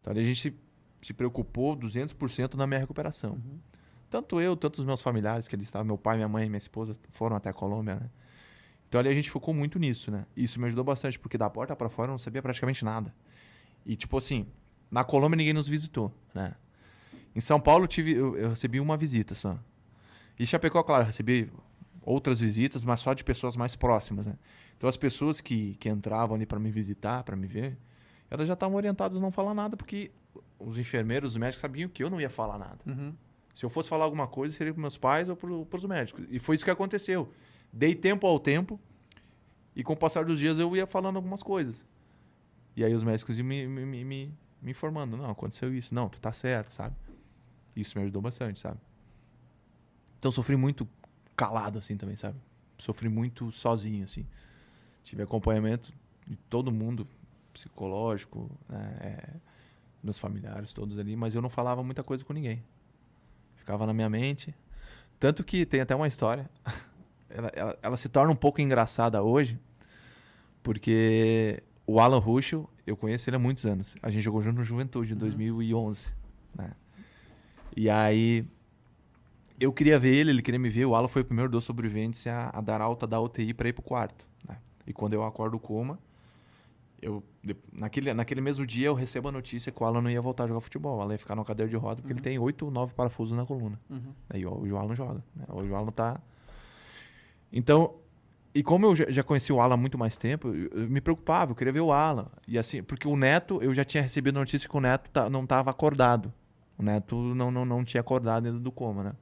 Então ali a gente se preocupou 200% na minha recuperação. Tanto eu, tanto os meus familiares que eles estavam, meu pai, minha mãe e minha esposa foram até a Colômbia, né? Então ali a gente focou muito nisso, né? Isso me ajudou bastante, porque da porta pra fora eu não sabia praticamente nada. E tipo assim, na Colômbia ninguém nos visitou, né? Em São Paulo eu recebi uma visita só. E Chapecó, claro, eu recebi outras visitas, mas só de pessoas mais próximas, né? Então as pessoas que entravam ali pra me visitar, pra me ver, elas já estavam orientadas a não falar nada, porque os enfermeiros, os médicos sabiam que eu não ia falar nada. Se eu fosse falar alguma coisa, seria para meus pais ou para os médicos. E foi isso que aconteceu. Dei tempo ao tempo e com o passar dos dias eu ia falando algumas coisas. E aí os médicos iam me informando. Não, aconteceu isso. Não, tu tá certo, sabe? Isso me ajudou bastante, sabe? Então sofri muito calado assim também, sabe? Sofri muito sozinho, assim. Tive acompanhamento de todo mundo, psicológico, né? Meus familiares todos ali, mas eu não falava muita coisa com ninguém. Ficava na minha mente. Tanto que tem até uma história. Ela se torna um pouco engraçada hoje, porque o Alan Ruschel, eu conheço ele há muitos anos. A gente jogou junto no Juventude, em 2011. Né? E aí, eu queria ver ele queria me ver. O Alan foi o primeiro dos sobreviventes a dar alta da UTI para ir pro quarto. Né? E quando eu acordo do coma, naquele mesmo dia eu recebo a notícia que o Alan não ia voltar a jogar futebol. O Alan ia ficar numa cadeira de roda porque ele tem 8 ou 9 parafusos na coluna. Aí hoje o Alan não joga. Né? Hoje o Alan tá... Então, e como eu já conheci o Alan há muito mais tempo, eu me preocupava, eu queria ver o Alan. E assim, porque o Neto, eu já tinha recebido a notícia que o Neto não estava acordado. O Neto não tinha acordado dentro do coma, né?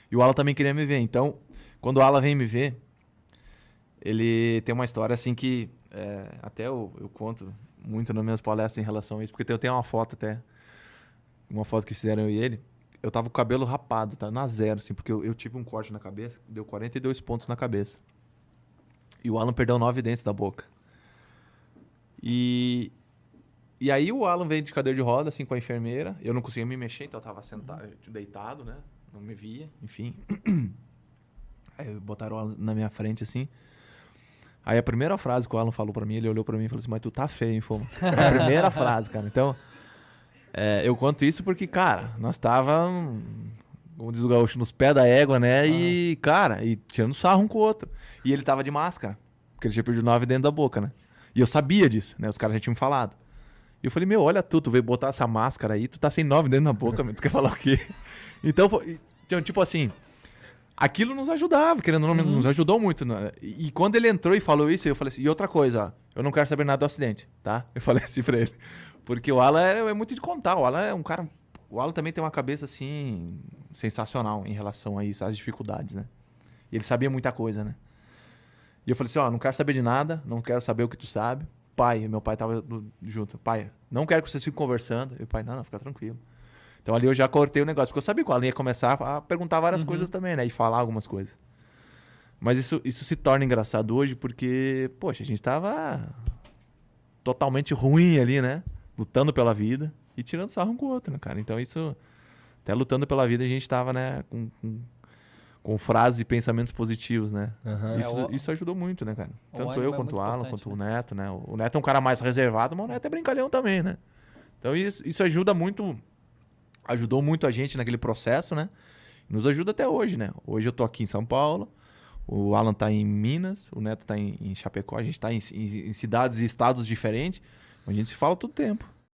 E o Alan também queria me ver. Então, quando o Alan vem me ver, ele tem uma história assim que até eu conto muito nas minhas palestras em relação a isso, porque eu tenho uma foto até, uma foto que fizeram eu e ele. Eu tava com o cabelo rapado, tá na zero, assim, porque eu tive um corte na cabeça, deu 42 pontos na cabeça. E o Alan perdeu 9 dentes da boca. E aí o Alan veio de cadeira de roda, assim, com a enfermeira. Eu não conseguia me mexer, então eu tava sentado, deitado, né? Não me via, enfim. Aí botaram o Alan na minha frente, assim. Aí a primeira frase que o Alan falou pra mim, ele olhou pra mim e falou assim, mas tu tá feio, hein, Foma? A primeira frase, cara. Então, eu conto isso porque, cara, nós tava, como diz o gaúcho, nos pés da égua, né? E, cara, e tirando sarro um com o outro. E ele tava de máscara, porque ele tinha perdido 9 dentro da boca, né? E eu sabia disso, né? Os caras já tinham me falado. E eu falei, meu, olha tu veio botar essa máscara aí, tu tá sem 9 dentro da boca, meu, tu quer falar o quê? Então, tipo assim... Aquilo nos ajudava, querendo ou não, nos ajudou muito. Né? E quando ele entrou e falou isso, eu falei assim, e outra coisa, ó, eu não quero saber nada do acidente, tá? Eu falei assim pra ele. Porque o Alan é muito de contar, o Alan é um cara... O Alan também tem uma cabeça, assim, sensacional em relação a isso, às dificuldades, né? E ele sabia muita coisa, né? E eu falei assim, ó, não quero saber de nada, não quero saber o que tu sabe. Meu pai tava junto. Pai, não quero que vocês fiquem conversando. E o pai, não, fica tranquilo. Então ali eu já cortei o negócio, porque eu sabia que o Alan ia começar a perguntar várias coisas também, né? E falar algumas coisas. Mas isso se torna engraçado hoje porque, poxa, a gente tava totalmente ruim ali, né? Lutando pela vida e tirando sarro um com o outro, né, cara? Então isso, até lutando pela vida, a gente tava, né, com frases e pensamentos positivos, né? Isso ajudou muito, né, cara? Tanto eu quanto o Alan, quanto o Neto, né? O Neto é um cara mais reservado, mas o Neto é brincalhão também, né? Então isso ajuda muito... Ajudou muito a gente naquele processo, né? Nos ajuda até hoje, né? Hoje eu tô aqui em São Paulo, o Alan tá em Minas, o Neto tá em Chapecó, a gente tá em cidades e estados diferentes, mas a gente se fala todo tempo.